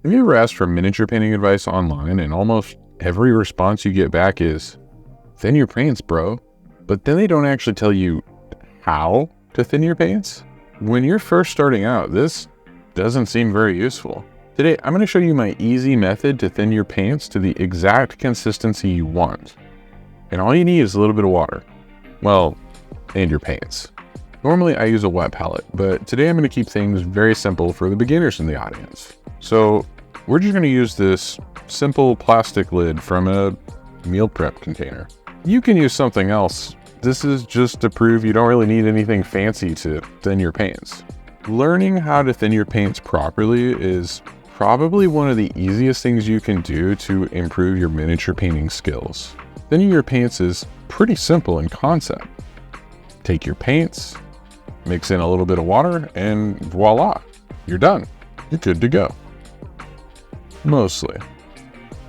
Have you ever asked for miniature painting advice online and almost every response you get back is, thin your paints, bro. But then they don't actually tell you how to thin your paints? When you're first starting out, this doesn't seem very useful. Today, I'm going to show you my easy method to thin your paints to the exact consistency you want. And all you need is a little bit of water. Well, and your paints. Normally I use a wet palette, but today I'm going to keep things very simple for the beginners in the audience. So we're just going to use this simple plastic lid from a meal prep container. You can use something else. This is just to prove you don't really need anything fancy to thin your paints. Learning how to thin your paints properly is probably one of the easiest things you can do to improve your miniature painting skills. Thinning your paints is pretty simple in concept. Take your paints, mix in a little bit of water, and voila, you're done. You're good to go. Mostly.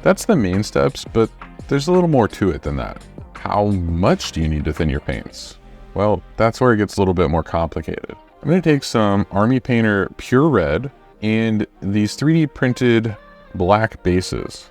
That's the main steps, but there's a little more to it than that. How much do you need to thin your paints? Well, that's where it gets a little bit more complicated. I'm going to take some Army Painter Pure Red and these 3D printed black bases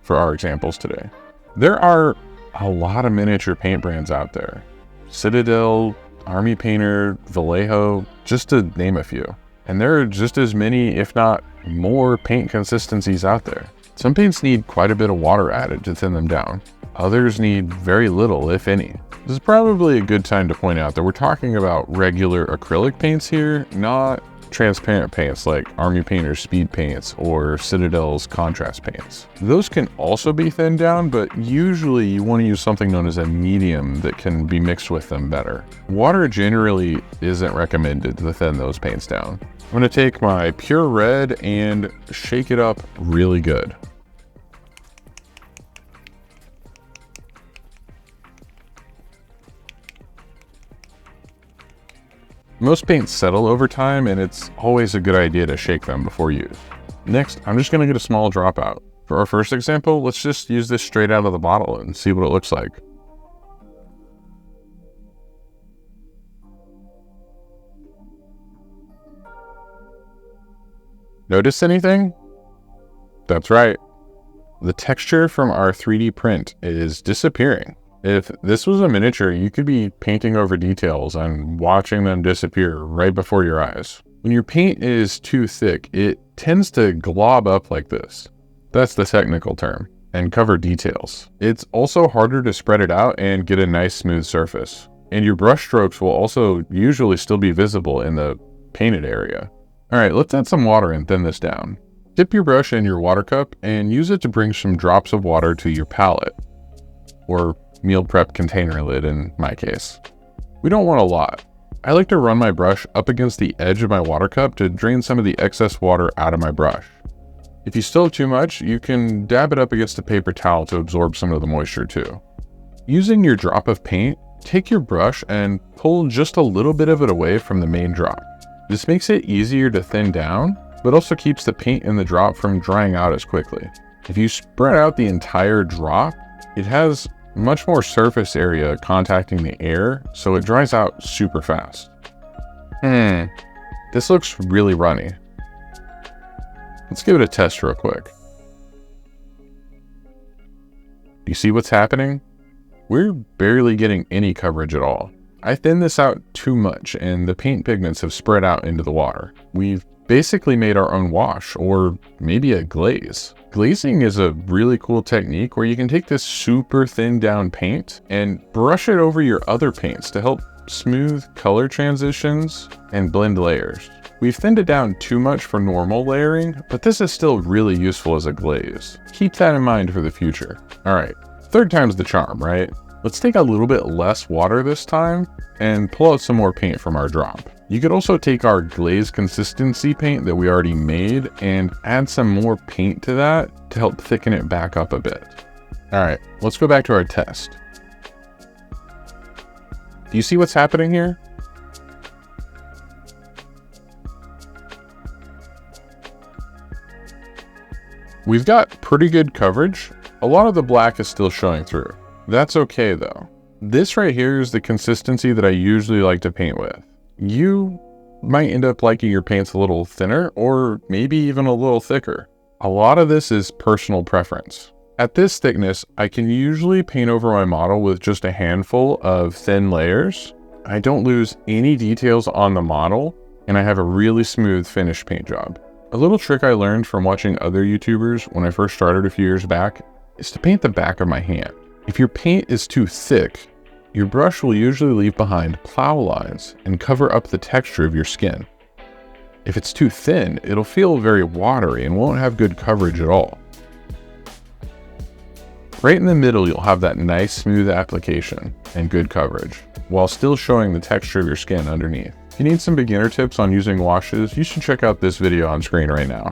for our examples today. There are a lot of miniature paint brands out there. Citadel, Army Painter, Vallejo, just to name a few. And there are just as many, if not more, paint consistencies out there. Some paints need quite a bit of water added to thin them down. Others need very little, if any. This is probably a good time to point out that we're talking about regular acrylic paints here, not transparent paints like Army Painter's speed paints or Citadel's contrast paints. Those can also be thinned down, but usually you want to use something known as a medium that can be mixed with them better. Water generally isn't recommended to thin those paints down. I'm going to take my Pure Red and shake it up really good. Most paints settle over time, and it's always a good idea to shake them before use. Next, I'm just going to get a small dropout. For our first example, let's just use this straight out of the bottle and see what it looks like. Notice anything? That's right. The texture from our 3D print is disappearing. If this was a miniature, you could be painting over details and watching them disappear right before your eyes. When your paint is too thick, it tends to glob up like this. That's the technical term, and cover details. It's also harder to spread it out and get a nice smooth surface. And your brush strokes will also usually still be visible in the painted area. All right, let's add some water and thin this down. Dip your brush in your water cup and use it to bring some drops of water to your palette, or meal prep container lid in my case. We don't want a lot. I like to run my brush up against the edge of my water cup to drain some of the excess water out of my brush. If you still have too much, you can dab it up against a paper towel to absorb some of the moisture too. Using your drop of paint, take your brush and pull just a little bit of it away from the main drop. This makes it easier to thin down, but also keeps the paint in the drop from drying out as quickly. If you spread out the entire drop, it has much more surface area contacting the air, so it dries out super fast. This looks really runny. Let's give it a test real quick. Do you see what's happening? We're barely getting any coverage at all. I thinned this out too much and the paint pigments have spread out into the water. We've basically made our own wash, or maybe a glaze. Glazing is a really cool technique where you can take this super thin down paint and brush it over your other paints to help smooth color transitions and blend layers. We've thinned it down too much for normal layering, but this is still really useful as a glaze. Keep that in mind for the future. All right, third time's the charm, right? Let's take a little bit less water this time and pull out some more paint from our drop. You could also take our glaze consistency paint that we already made and add some more paint to that to help thicken it back up a bit. All right, let's go back to our test. Do you see what's happening here? We've got pretty good coverage. A lot of the black is still showing through. That's okay though. This right here is the consistency that I usually like to paint with. You might end up liking your paints a little thinner or maybe even a little thicker. A lot of this is personal preference. At this thickness, I can usually paint over my model with just a handful of thin layers. I don't lose any details on the model, and I have a really smooth finished paint job. A little trick I learned from watching other YouTubers when I first started a few years back is to paint the back of my hand. If your paint is too thick, your brush will usually leave behind plow lines and cover up the texture of your skin. If it's too thin, it'll feel very watery and won't have good coverage at all. Right in the middle, you'll have that nice smooth application and good coverage, while still showing the texture of your skin underneath. If you need some beginner tips on using washes, you should check out this video on screen right now.